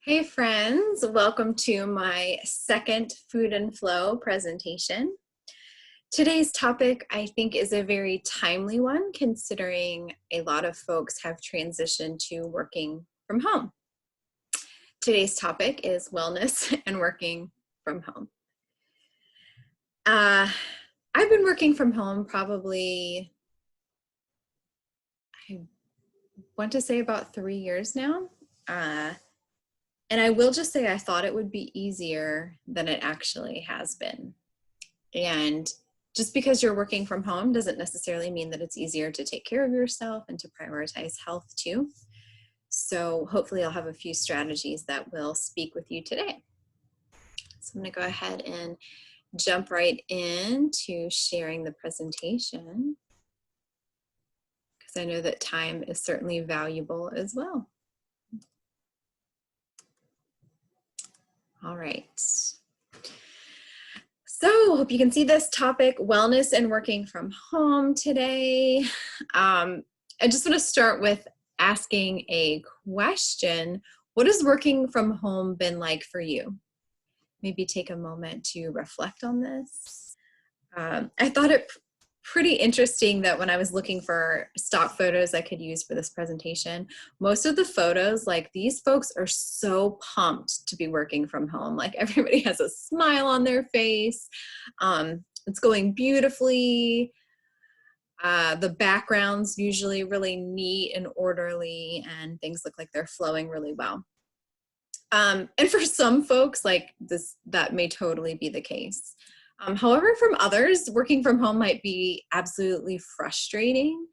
Hey friends, welcome to my second Food and Flow presentation. Today's topic I think is a very timely one considering a lot of folks have transitioned to working from home. Today's topic is wellness and working from home. I've been working from home probably, I want to say about 3 years now. And I will just say I thought it would be easier than it actually has been. And just because you're working from home doesn't necessarily mean that it's easier to take care of yourself and to prioritize health too. So hopefully I'll have a few strategies that will speak with you today. So I'm going to go ahead and jump right into sharing the presentation because I know that time is certainly valuable as well. All right. So hope you can see this topic, wellness and working from home today. I just want to start with asking a question. What has working from home been like for you? Maybe take a moment to reflect on this. I thought it pretty interesting that when I was looking for stock photos I could use for this presentation, most of the photos, like these folks are so pumped to be working from home. Like everybody has a smile on their face. It's going beautifully. The background's usually really neat and orderly and things look like they're flowing really well. And for some folks, like this, that may totally be the case. However, from others, working from home might be absolutely frustrating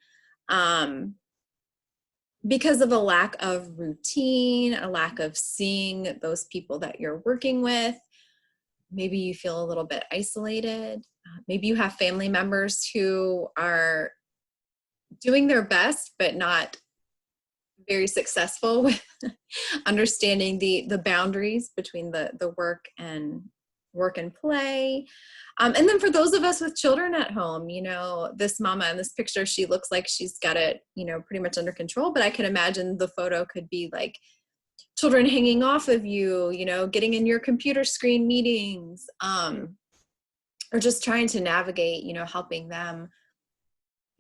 because of a lack of routine, a lack of seeing those people that you're working with. Maybe you feel a little bit isolated. Maybe you have family members who are doing their best, but not very successful with understanding the boundaries between the work and play. And then for those of us with children at home, you know, this mama in this picture, she looks like she's got it, you know, pretty much under control, but I can imagine the photo could be like children hanging off of you, you know, getting in your computer screen meetings, or just trying to navigate, you know, helping them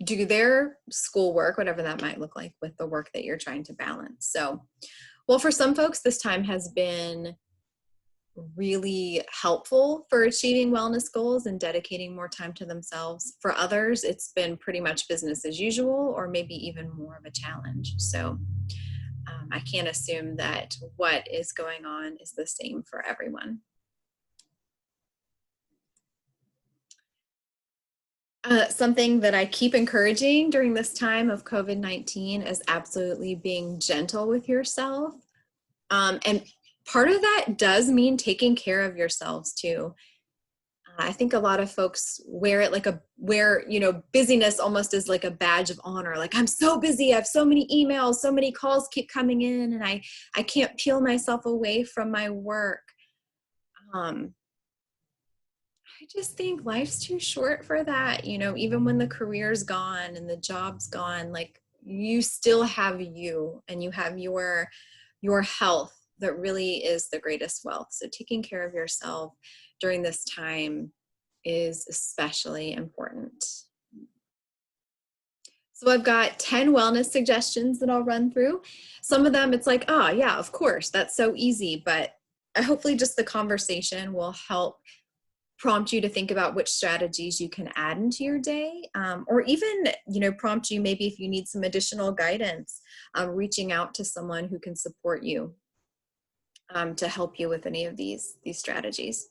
do their schoolwork, whatever that might look like, with the work that you're trying to balance. So, well, for some folks, this time has been really helpful for achieving wellness goals and dedicating more time to themselves. For others, it's been pretty much business as usual, or maybe even more of a challenge. So I can't assume that what is going on is the same for everyone. Something that I keep encouraging during this time of COVID-19 is absolutely being gentle with yourself. And part of that does mean taking care of yourselves too. I think a lot of folks wear it like you know, busyness almost is like a badge of honor. Like, I'm so busy, I have so many emails, so many calls keep coming in, and I can't peel myself away from my work. I just think life's too short for that. You know, even when the career's gone and the job's gone, like you still have you and you have your health that really is the greatest wealth. So taking care of yourself during this time is especially important. So I've got 10 wellness suggestions that I'll run through. Some of them it's like, oh yeah, of course, that's so easy, but hopefully just the conversation will help prompt you to think about which strategies you can add into your day, or even, you know, prompt you maybe if you need some additional guidance, reaching out to someone who can support you to help you with any of these strategies.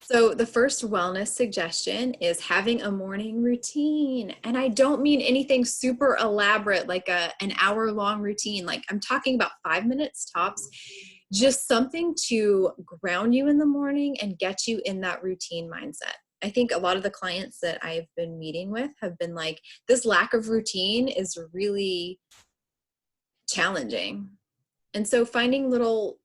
So the first wellness suggestion is having a morning routine. And I don't mean anything super elaborate, like an hour-long routine. Like, I'm talking about 5 minutes tops, just something to ground you in the morning and get you in that routine mindset. I think a lot of the clients that I've been meeting with have been like, this lack of routine is really challenging. And so finding little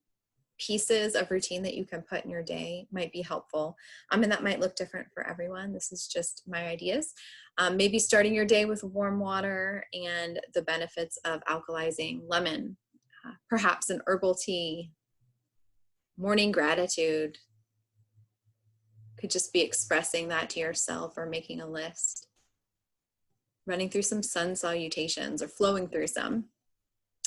pieces of routine that you can put in your day might be helpful. And that might look different for everyone. This is just my ideas. Maybe starting your day with warm water and the benefits of alkalizing lemon, perhaps an herbal tea, Morning gratitude could just be expressing that to yourself or making a list. Running through some sun salutations or flowing through some.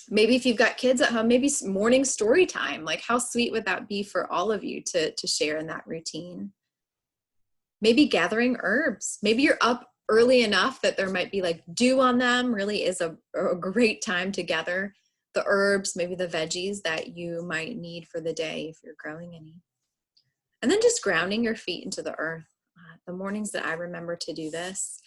Maybe if you've got kids at home, maybe morning story time. Like how sweet would that be for all of you to share in that routine? Maybe gathering herbs. Maybe you're up early enough that there might be like dew on them. Really is a great time to gather the herbs, maybe the veggies that you might need for the day if you're growing any. And then just grounding your feet into the earth. The mornings that I remember to do this,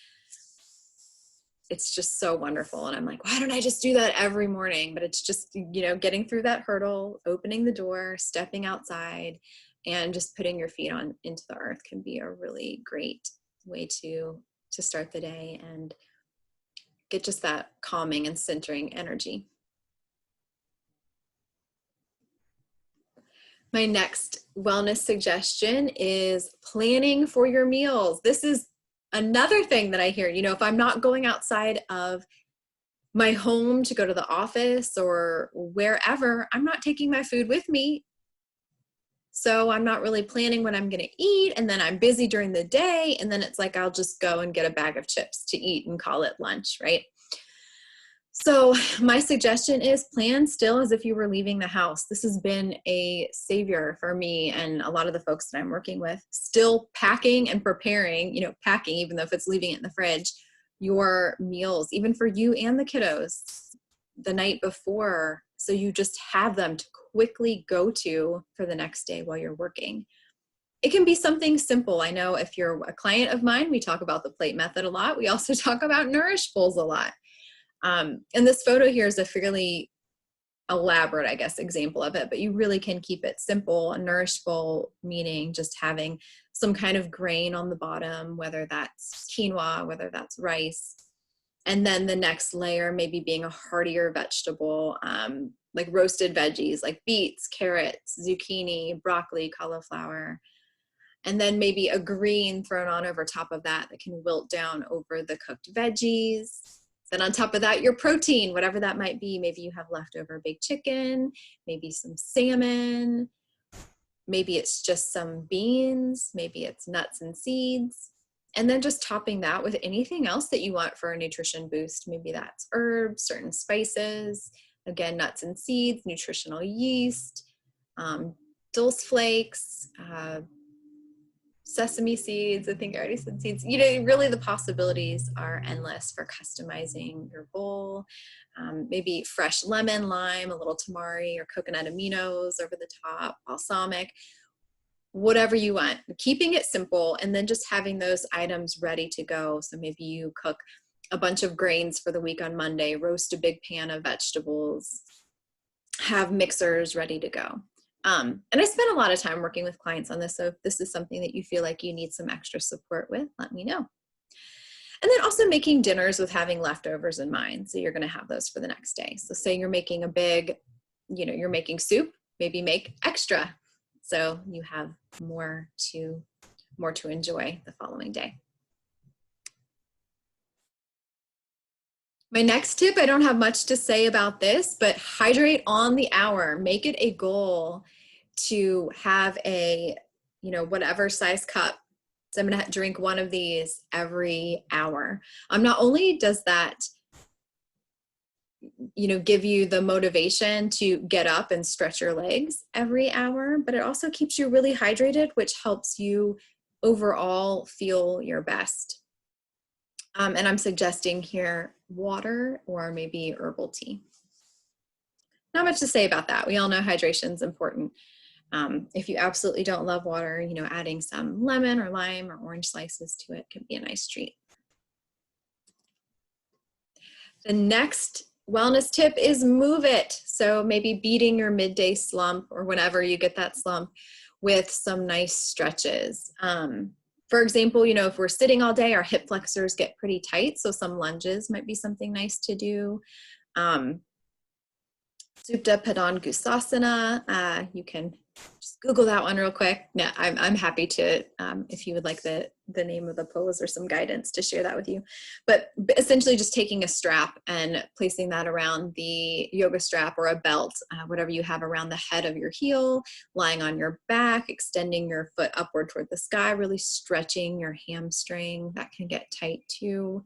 it's just so wonderful. And I'm like, why don't I just do that every morning? But it's just, you know, getting through that hurdle, opening the door, stepping outside, and just putting your feet on into the earth can be a really great way to start the day and get just that calming and centering energy. My next wellness suggestion is planning for your meals. This is another thing that I hear, you know, if I'm not going outside of my home to go to the office or wherever, I'm not taking my food with me. So I'm not really planning what I'm going to eat. And then I'm busy during the day. And then it's like, I'll just go and get a bag of chips to eat and call it lunch, right? So my suggestion is plan still as if you were leaving the house. This has been a savior for me and a lot of the folks that I'm working with. Still packing and preparing, you know, packing, even though if it's leaving it in the fridge, your meals, even for you and the kiddos the night before. So you just have them to quickly go to for the next day while you're working. It can be something simple. I know if you're a client of mine, we talk about the plate method a lot. We also talk about Nourish Bowls a lot. And this photo here is a fairly elaborate, I guess, example of it, but you really can keep it simple. A Nourish Bowl meaning just having some kind of grain on the bottom, whether that's quinoa, whether that's rice. And then the next layer maybe being a heartier vegetable, like roasted veggies like beets, carrots, zucchini, broccoli, cauliflower. And then maybe a green thrown on over top of that can wilt down over the cooked veggies. Then on top of that, your protein, whatever that might be. Maybe you have leftover baked chicken, maybe some salmon, maybe it's just some beans, maybe it's nuts and seeds. And then just topping that with anything else that you want for a nutrition boost. Maybe that's herbs, certain spices, again, nuts and seeds, nutritional yeast, dulse flakes, sesame seeds. I think I already said seeds. You know, really the possibilities are endless for customizing your bowl. Maybe fresh lemon, lime, a little tamari or coconut aminos over the top, balsamic, whatever you want. Keeping it simple and then just having those items ready to go. So maybe you cook a bunch of grains for the week on Monday, roast a big pan of vegetables, have mixers ready to go. And I spend a lot of time working with clients on this. So if this is something that you feel like you need some extra support with, let me know. And then also making dinners with having leftovers in mind. So you're going to have those for the next day. So say you're making a big, you know, you're making soup, maybe make extra. So you have more to enjoy the following day. My next tip, I don't have much to say about this, but hydrate on the hour. Make it a goal to have a, you know, whatever size cup. So I'm going to drink one of these every hour. Not only does that, you know, give you the motivation to get up and stretch your legs every hour, but it also keeps you really hydrated, which helps you overall feel your best. And I'm suggesting here water or maybe herbal tea. Not much to say about that. We all know hydration is important. If you absolutely don't love water, you know, adding some lemon or lime or orange slices to it can be a nice treat. The next wellness tip is move it. So maybe beating your midday slump or whenever you get that slump with some nice stretches. For example, you know, if we're sitting all day, our hip flexors get pretty tight. So some lunges might be something nice to do. Supta Padangusthasana, you can just Google that one real quick. Yeah, I'm happy to, if you would like the name of the pose or some guidance to share that with you. But essentially just taking a strap and placing that around the yoga strap or a belt, whatever you have around the head of your heel, lying on your back, extending your foot upward toward the sky, really stretching your hamstring. That can get tight too.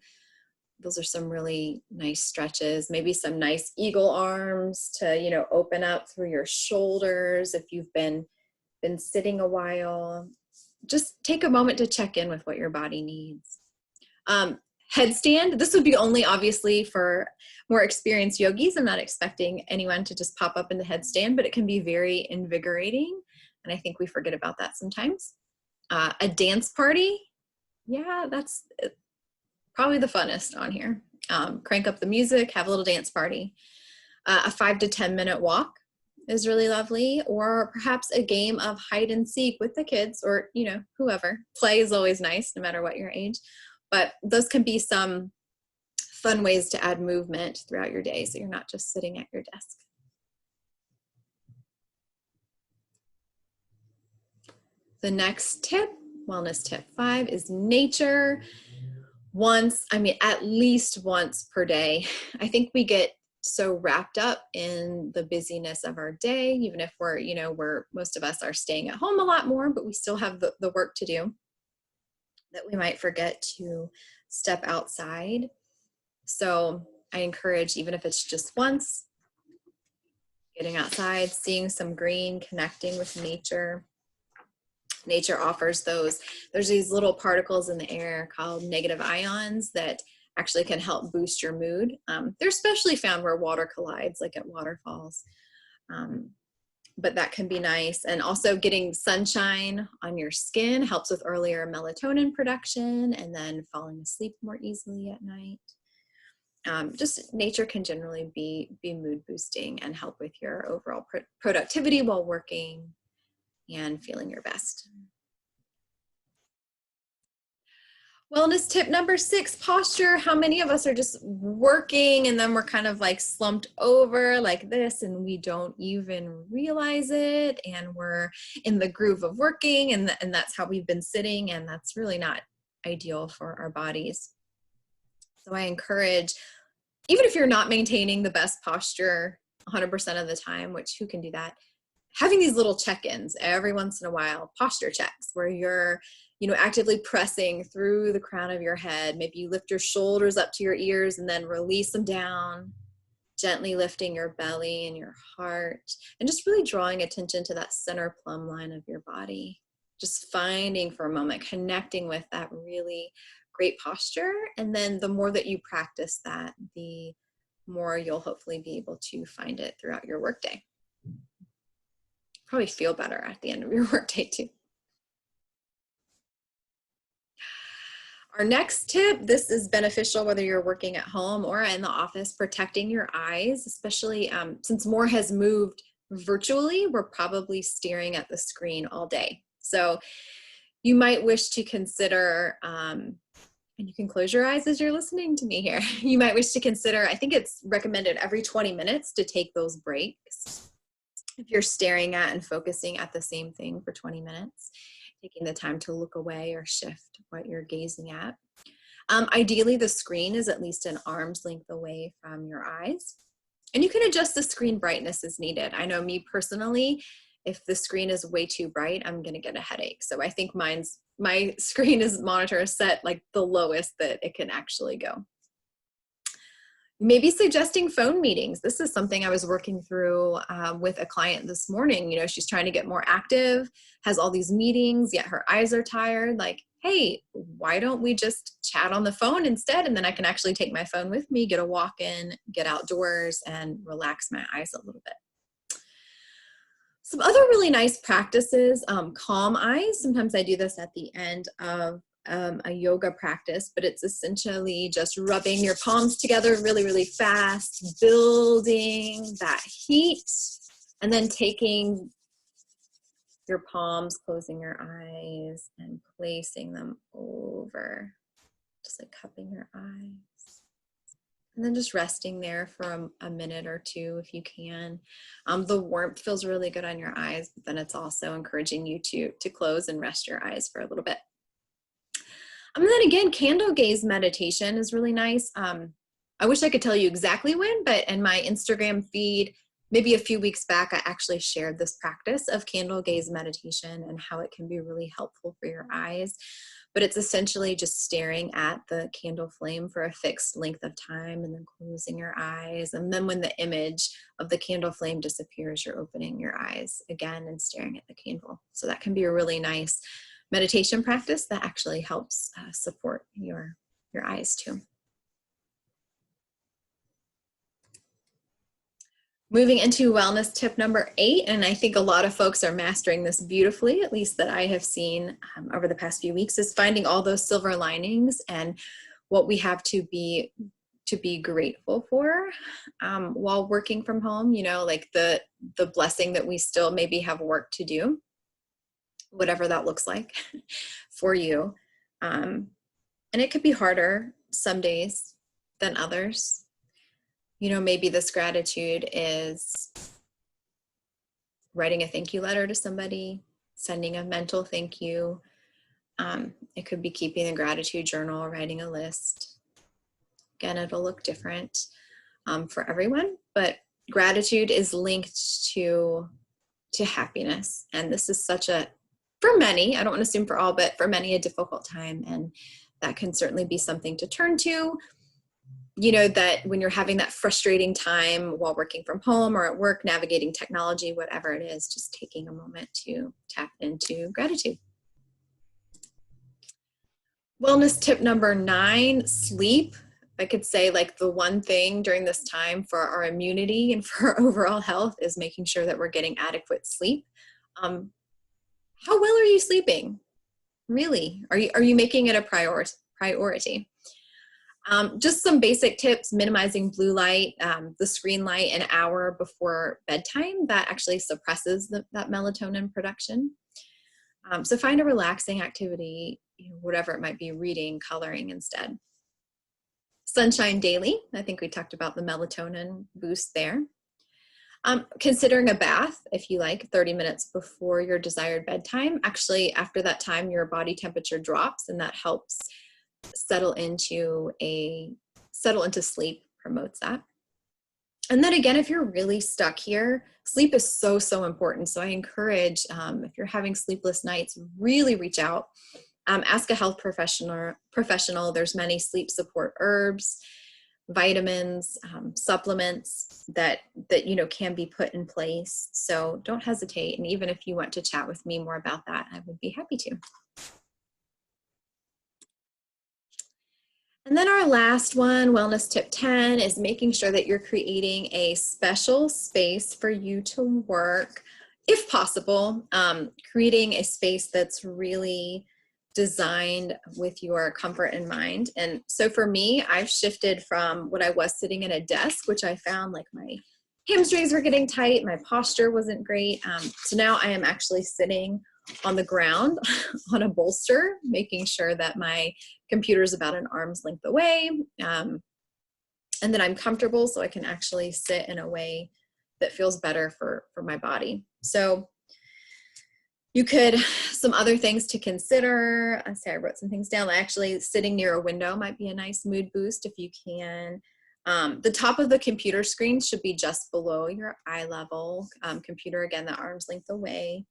Those are some really nice stretches. Maybe some nice eagle arms to, you know, open up through your shoulders if you've been sitting a while. Just take a moment to check in with what your body needs. Headstand, this would be only obviously for more experienced yogis. I'm not expecting anyone to just pop up in the headstand, but it can be very invigorating. And I think we forget about that sometimes. A dance party, yeah, that's probably the funnest on here. Crank up the music, have a little dance party. A 5 to 10 minute walk is really lovely, or perhaps a game of hide and seek with the kids, or, you know, whoever. Play is always nice no matter what your age, but those can be some fun ways to add movement throughout your day so you're not just sitting at your desk. The next tip, wellness tip 5, is nature. At least once per day. I think we get so wrapped up in the busyness of our day, even if most of us are staying at home a lot more, but we still have the work to do, that we might forget to step outside. So I encourage, even if it's just once, getting outside, seeing some green, connecting with nature. Nature offers there's these little particles in the air called negative ions that actually can help boost your mood. They're especially found where water collides, like at waterfalls. But that can be nice. And also getting sunshine on your skin helps with earlier melatonin production and then falling asleep more easily at night. Just nature can generally be mood boosting and help with your overall productivity while working and feeling your best. Wellness tip number 6, posture. How many of us are just working and then we're kind of like slumped over like this and we don't even realize it, and we're in the groove of working and that's how we've been sitting, and that's really not ideal for our bodies. So I encourage, even if you're not maintaining the best posture 100% of the time, which who can do that, having these little check-ins every once in a while, posture checks, where you're, actively pressing through the crown of your head. Maybe you lift your shoulders up to your ears and then release them down, gently lifting your belly and your heart, and just really drawing attention to that center plumb line of your body. Just finding for a moment, connecting with that really great posture. And then the more that you practice that, the more you'll hopefully be able to find it throughout your workday. Probably feel better at the end of your workday too. Our next tip, this is beneficial whether you're working at home or in the office, protecting your eyes, especially since more has moved virtually, we're probably staring at the screen all day. So you might wish to consider, and you can close your eyes as you're listening to me here. You might wish to consider, I think it's recommended every 20 minutes to take those breaks. If you're staring at and focusing at the same thing for 20 minutes, taking the time to look away or shift what you're gazing at. Ideally, the screen is at least an arm's length away from your eyes. And you can adjust the screen brightness as needed. I know me personally, if the screen is way too bright, I'm gonna get a headache. So I think my monitor is set like the lowest that it can actually go. Maybe suggesting phone meetings. This is something I was working through with a client this morning. She's trying to get more active, has all these meetings, yet her eyes are tired. Like, hey, why don't we just chat on the phone instead? And then I can actually take my phone with me, get a walk in, get outdoors, and relax my eyes a little bit. Some other really nice practices, calm eyes. Sometimes I do this at the end of a yoga practice, but it's essentially just rubbing your palms together really, really fast, building that heat, and then taking your palms, closing your eyes, and placing them over, just like cupping your eyes. And then just resting there for a minute or two if you can. The warmth feels really good on your eyes, but then it's also encouraging you to close and rest your eyes for a little bit. And then again, candle gaze meditation is really nice. I wish I could tell you exactly when, but in my Instagram feed, maybe a few weeks back, I actually shared this practice of candle gaze meditation and how it can be really helpful for your eyes. But it's essentially just staring at the candle flame for a fixed length of time and then closing your eyes. And then when the image of the candle flame disappears, you're opening your eyes again and staring at the candle. So that can be a really nice meditation practice that actually helps support your eyes too. Moving into wellness tip number 8, and I think a lot of folks are mastering this beautifully, at least that I have seen over the past few weeks, is finding all those silver linings and what we have to be grateful for while working from home, you know, like the blessing that we still maybe have work to do, whatever that looks like for you. And it could be harder some days than others. You know, maybe this gratitude is writing a thank you letter to somebody, sending a mental thank you. It could be keeping a gratitude journal, writing a list. Again, it'll look different for everyone, but gratitude is linked to happiness. And this is such a, for many, I don't want to assume for all, but for many, a difficult time. And that can certainly be something to turn to. You know, that when you're having that frustrating time while working from home or at work, navigating technology, whatever it is, just taking a moment to tap into gratitude. Wellness tip number 9, sleep. I could say like the one thing during this time for our immunity and for our overall health is making sure that we're getting adequate sleep. How well are you sleeping? Really? Are you making it a priority? Just some basic tips: minimizing blue light, the screen light an hour before bedtime. That actually suppresses that melatonin production. So find a relaxing activity, you know, whatever it might be, reading, coloring instead. Sunshine daily. I think we talked about the melatonin boost there. Considering a bath, if you like, 30 minutes before your desired bedtime. Actually, after that time, your body temperature drops, and that helps settle into sleep, promotes that. And then again, if you're really stuck here, sleep is so important. So I encourage, if you're having sleepless nights, really reach out. Ask a health professional. There's many sleep support herbs, vitamins, supplements that you know can be put in place. So don't hesitate. And even if you want to chat with me more about that, I would be happy to. And then our last one, wellness tip 10, is making sure that you're creating a special space for you to work, if possible. Creating a space that's really designed with your comfort in mind. And so for me, I've shifted from what I was sitting at a desk, which I found like my hamstrings were getting tight, my posture wasn't great. So now I am actually sitting on the ground on a bolster, making sure that my computer is about an arm's length away, and that I'm comfortable so I can actually sit in a way that feels better for my body. So you could, some other things to consider, I say I wrote some things down. Actually, sitting near a window might be a nice mood boost if you can. The top of the computer screen should be just below your eye level. Computer, again, the arm's length away.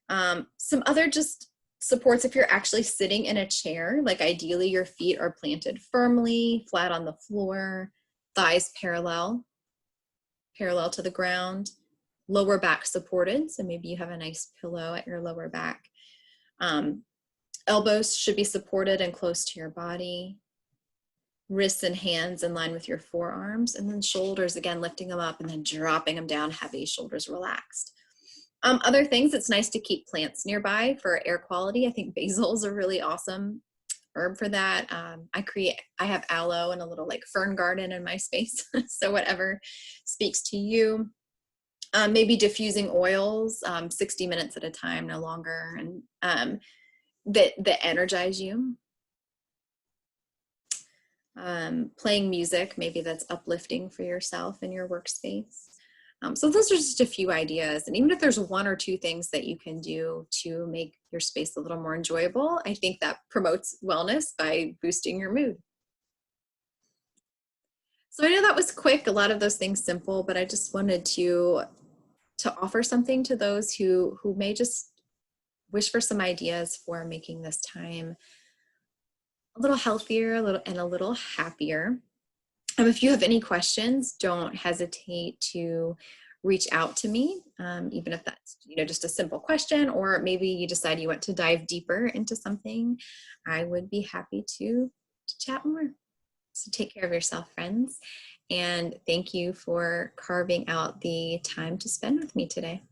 Some other just supports if you're actually sitting in a chair, like ideally your feet are planted firmly, flat on the floor, thighs parallel to the ground, lower back supported. So maybe you have a nice pillow at your lower back. Elbows should be supported and close to your body. Wrists and hands in line with your forearms, and then shoulders, again, lifting them up and then dropping them down heavy, shoulders relaxed. Other things, it's nice to keep plants nearby for air quality. I think basil is a really awesome herb for that. I have aloe and a little like fern garden in my space. So whatever speaks to you. Maybe diffusing oils, 60 minutes at a time, no longer, and that energize you. playing music, maybe that's uplifting for yourself in your workspace. So those are just a few ideas. And even if there's one or two things that you can do to make your space a little more enjoyable, I think that promotes wellness by boosting your mood. So I know that was quick, a lot of those things simple, but I just wanted to offer something to those who may just wish for some ideas for making this time a little healthier, a little happier. If you have any questions, don't hesitate to reach out to me, even if that's just a simple question, or maybe you decide you want to dive deeper into something. I would be happy to chat more. So take care of yourself, friends, and thank you for carving out the time to spend with me today.